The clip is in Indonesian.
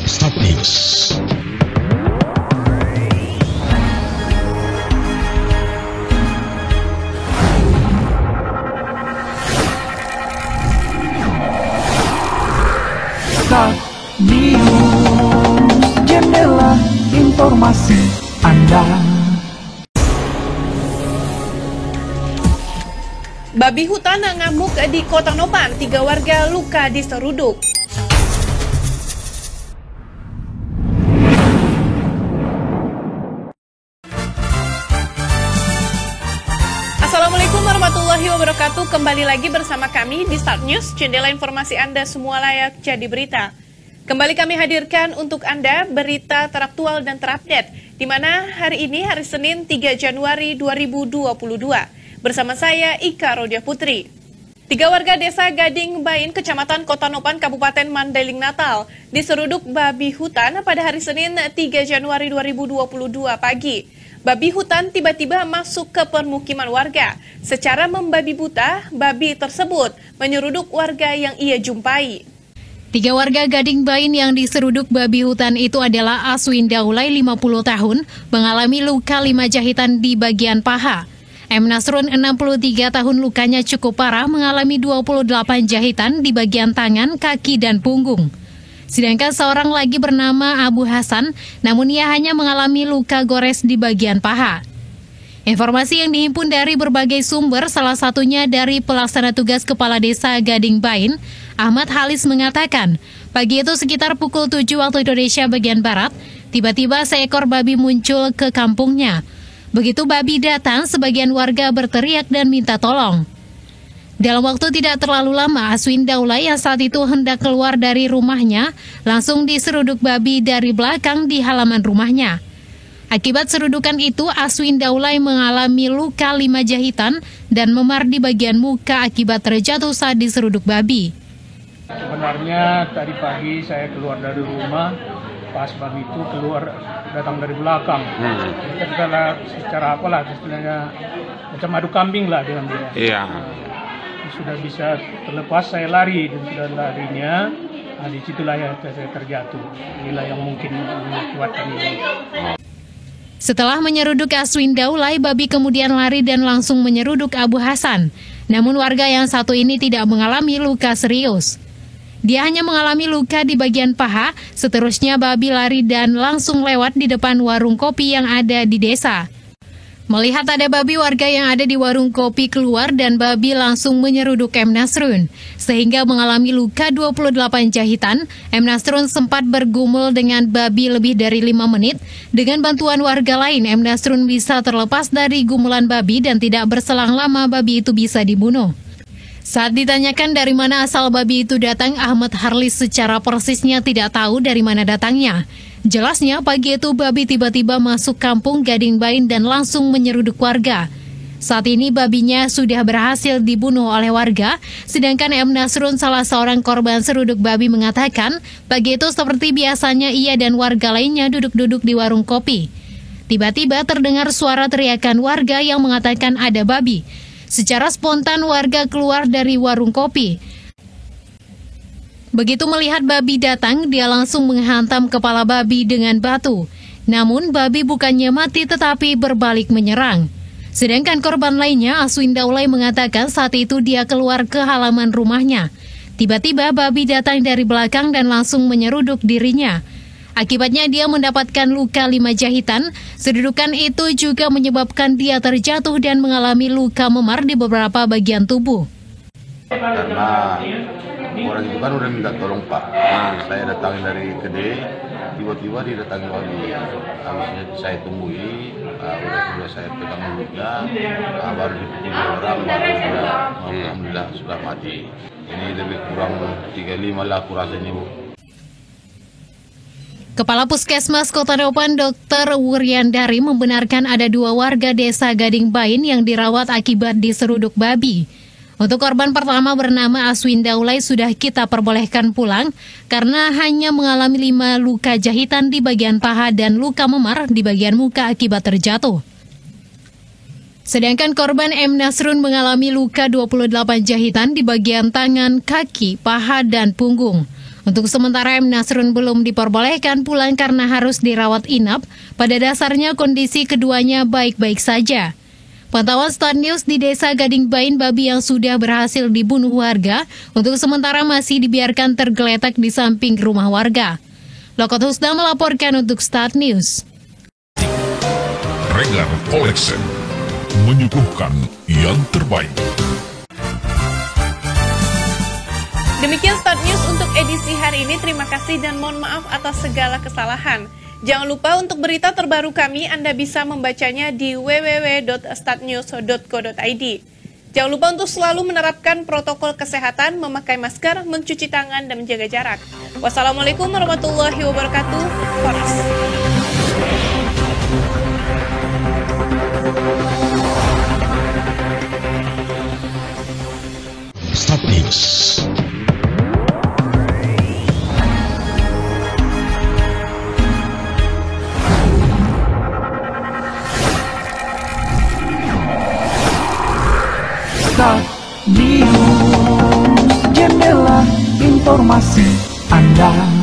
Start News. Start News, jendela informasi Anda. Babi hutan ngamuk di Kota Nopan, 3 warga luka diseruduk. Assalamualaikum warahmatullahi wabarakatuh. Kembali lagi bersama kami di Start News, jendela informasi Anda semua layak jadi berita. Kembali kami hadirkan untuk Anda berita teraktual dan terupdate, di mana hari ini hari Senin 3 Januari 2022. Bersama saya Ika Rodia Putri. 3 warga desa Gading Bain, Kecamatan Kota Nopan, Kabupaten Mandailing Natal, diseruduk babi hutan pada hari Senin 3 Januari 2022 pagi. Babi hutan tiba-tiba masuk ke permukiman warga. Secara membabi buta, babi tersebut menyeruduk warga yang ia jumpai. 3 warga Gading Bain yang diseruduk babi hutan itu adalah Aswin Daulay 50 tahun, mengalami luka 5 jahitan di bagian paha. M. Nasrun 63 tahun lukanya cukup parah, mengalami 28 jahitan di bagian tangan, kaki, dan punggung. Sedangkan seorang lagi bernama Abu Hasan, namun ia hanya mengalami luka gores di bagian paha. Informasi yang dihimpun dari berbagai sumber, salah satunya dari pelaksana tugas Kepala Desa Gading Bain, Ahmad Halis mengatakan, pagi itu sekitar pukul 7 waktu Indonesia bagian Barat, tiba-tiba seekor babi muncul ke kampungnya. Begitu babi datang, sebagian warga berteriak dan minta tolong. Dalam waktu tidak terlalu lama, Aswin Daulay yang saat itu hendak keluar dari rumahnya, langsung diseruduk babi dari belakang di halaman rumahnya. Akibat serudukan itu, Aswin Daulay mengalami luka 5 jahitan dan memar di bagian muka akibat terjatuh saat diseruduk babi. Sebenarnya tadi pagi saya keluar dari rumah, pas babi itu datang dari belakang. Kita secara apalah istilahnya macam adu kambing lah dengan dia. Iya. Sudah bisa terlepas, saya lari dan sudah larinya, disitulah ya saya terjatuh. Inilah yang mungkin mengakibatkan ini. Setelah menyeruduk Aswin Daulay, babi kemudian lari dan langsung menyeruduk Abu Hasan. Namun warga yang satu ini tidak mengalami luka serius. Dia hanya mengalami luka di bagian paha, seterusnya babi lari dan langsung lewat di depan warung kopi yang ada di desa. Melihat ada babi, warga yang ada di warung kopi keluar dan babi langsung menyeruduk M. Nasrun. Sehingga mengalami luka 28 jahitan, M. Nasrun sempat bergumul dengan babi lebih dari 5 menit. Dengan bantuan warga lain, M. Nasrun bisa terlepas dari gumulan babi dan tidak berselang lama babi itu bisa dibunuh. Saat ditanyakan dari mana asal babi itu datang, Ahmad Harlis secara persisnya tidak tahu dari mana datangnya. Jelasnya pagi itu babi tiba-tiba masuk kampung Gading Bain dan langsung menyeruduk warga. Saat ini babinya sudah berhasil dibunuh oleh warga, sedangkan M. Nasrun, salah seorang korban seruduk babi, mengatakan pagi itu seperti biasanya ia dan warga lainnya duduk-duduk di warung kopi. Tiba-tiba terdengar suara teriakan warga yang mengatakan ada babi. Secara spontan warga keluar dari warung kopi. Begitu melihat babi datang, dia langsung menghantam kepala babi dengan batu. Namun babi bukannya mati tetapi berbalik menyerang. Sedangkan korban lainnya, Aswin Daulay, mengatakan saat itu dia keluar ke halaman rumahnya. Tiba-tiba babi datang dari belakang dan langsung menyeruduk dirinya. Akibatnya dia mendapatkan luka 5 jahitan. Serudukan itu juga menyebabkan dia terjatuh dan mengalami luka memar di beberapa bagian tubuh. Karena orang itu kan udah minta tolong Pak. Saya datangin dari Gede, tiba-tiba didatangi babi. Habisnya saya tungguin, udah saya pegang mulutnya, baru dipukul orang, baru alhamdulillah sudah mati. Ini lebih kurang 35 lah aku rasanya, Bu. Kepala Puskesmas Kota Nopan, Dr. Wuryandari, membenarkan ada 2 warga desa Gading Bain yang dirawat akibat diseruduk babi. Untuk korban pertama bernama Aswin Daulay sudah kita perbolehkan pulang karena hanya mengalami 5 luka jahitan di bagian paha dan luka memar di bagian muka akibat terjatuh. Sedangkan korban M. Nasrun mengalami luka 28 jahitan di bagian tangan, kaki, paha, dan punggung. Untuk sementara M. Nasrun belum diperbolehkan pulang karena harus dirawat inap. Pada dasarnya kondisi keduanya baik-baik saja. Pantauan Start News di Desa Gading Bain, babi yang sudah berhasil dibunuh warga untuk sementara masih dibiarkan tergeletak di samping rumah warga. Lokot Husda melaporkan untuk Start News. Regar Collection menyuguhkan yang terbaik. Demikian Start News untuk edisi hari ini. Terima kasih dan mohon maaf atas segala kesalahan. Jangan lupa untuk berita terbaru kami Anda bisa membacanya di www.startnews.co.id. Jangan lupa untuk selalu menerapkan protokol kesehatan, memakai masker, mencuci tangan, dan menjaga jarak. Wassalamualaikum warahmatullahi wabarakatuh. Foras. Start News. Start News, jendela informasi Anda.